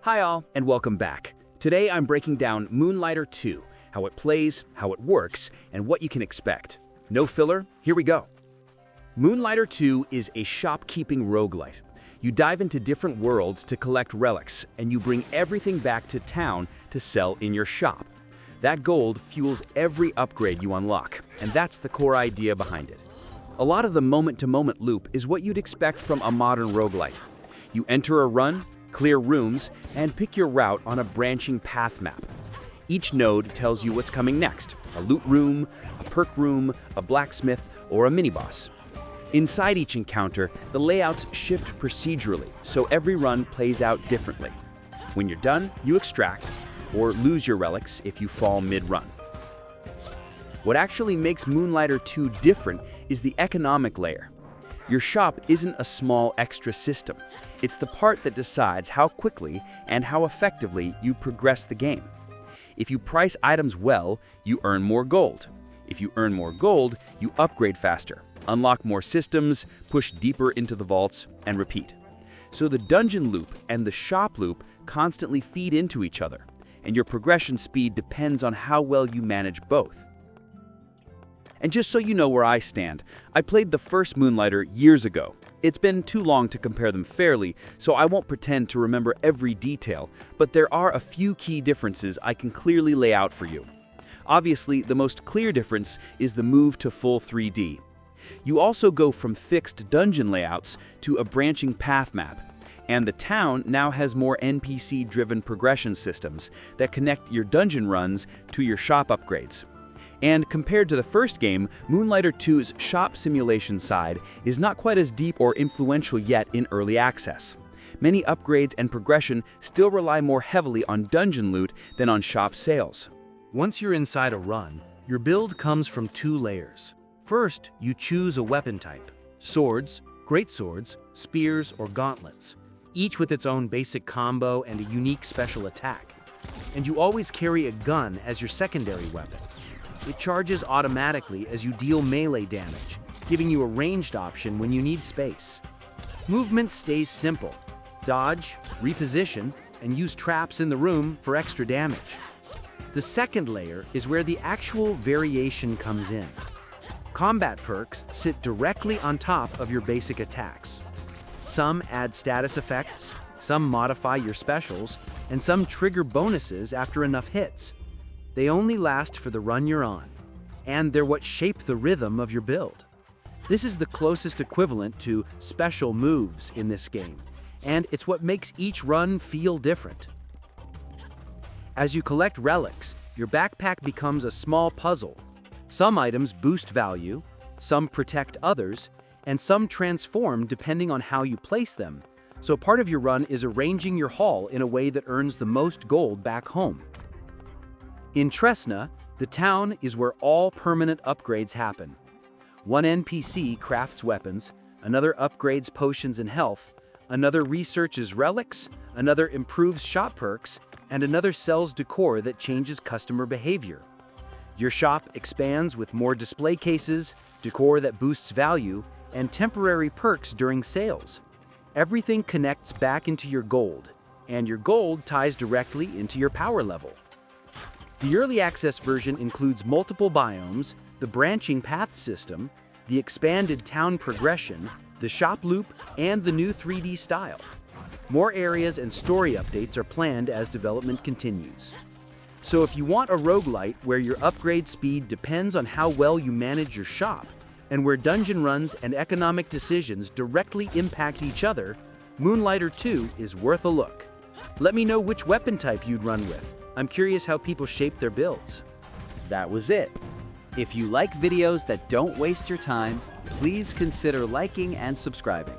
Hi all, and welcome back. Today I'm breaking down Moonlighter 2, how it plays, how it works, and what you can expect. No filler, here we go. Moonlighter 2 is a shopkeeping roguelite. You dive into different worlds to collect relics, and you bring everything back to town to sell in your shop. That gold fuels every upgrade you unlock, and that's the core idea behind it. A lot of the moment-to-moment loop is what you'd expect from a modern roguelite. You enter a run, clear rooms, and pick your route on a branching path map. Each node tells you what's coming next: a loot room, a perk room, a blacksmith, or a mini-boss. Inside each encounter, the layouts shift procedurally, so every run plays out differently. When you're done, you extract, or lose your relics if you fall mid-run. What actually makes Moonlighter 2 different is the economic layer. Your shop isn't a small extra system. It's the part that decides how quickly and how effectively you progress the game. If you price items well, you earn more gold. If you earn more gold, you upgrade faster, unlock more systems, push deeper into the vaults, and repeat. So the dungeon loop and the shop loop constantly feed into each other, and your progression speed depends on how well you manage both. And just so you know where I stand, I played the first Moonlighter years ago. It's been too long to compare them fairly, so I won't pretend to remember every detail, but there are a few key differences I can clearly lay out for you. Obviously, the most clear difference is the move to full 3D. You also go from fixed dungeon layouts to a branching path map, and the town now has more NPC-driven progression systems that connect your dungeon runs to your shop upgrades. And compared to the first game, Moonlighter 2's shop simulation side is not quite as deep or influential yet in early access. Many upgrades and progression still rely more heavily on dungeon loot than on shop sales. Once you're inside a run, your build comes from two layers. First, you choose a weapon type: swords, greatswords, spears, or gauntlets, each with its own basic combo and a unique special attack. And you always carry a gun as your secondary weapon. It charges automatically as you deal melee damage, giving you a ranged option when you need space. Movement stays simple: dodge, reposition, and use traps in the room for extra damage. The second layer is where the actual variation comes in. Combat perks sit directly on top of your basic attacks. Some add status effects, some modify your specials, and some trigger bonuses after enough hits. They only last for the run you're on, and they're what shape the rhythm of your build. This is the closest equivalent to special moves in this game, and it's what makes each run feel different. As you collect relics, your backpack becomes a small puzzle. Some items boost value, some protect others, and some transform depending on how you place them. So part of your run is arranging your haul in a way that earns the most gold back home. In Tresna, the town is where all permanent upgrades happen. One NPC crafts weapons, another upgrades potions and health, another researches relics, another improves shop perks, and another sells decor that changes customer behavior. Your shop expands with more display cases, decor that boosts value, and temporary perks during sales. Everything connects back into your gold, and your gold ties directly into your power level. The early access version includes multiple biomes, the branching path system, the expanded town progression, the shop loop, and the new 3D style. More areas and story updates are planned as development continues. So if you want a roguelite where your upgrade speed depends on how well you manage your shop, and where dungeon runs and economic decisions directly impact each other, Moonlighter 2 is worth a look. Let me know which weapon type you'd run with. I'm curious how people shape their builds. That was it. If you like videos that don't waste your time, please consider liking and subscribing.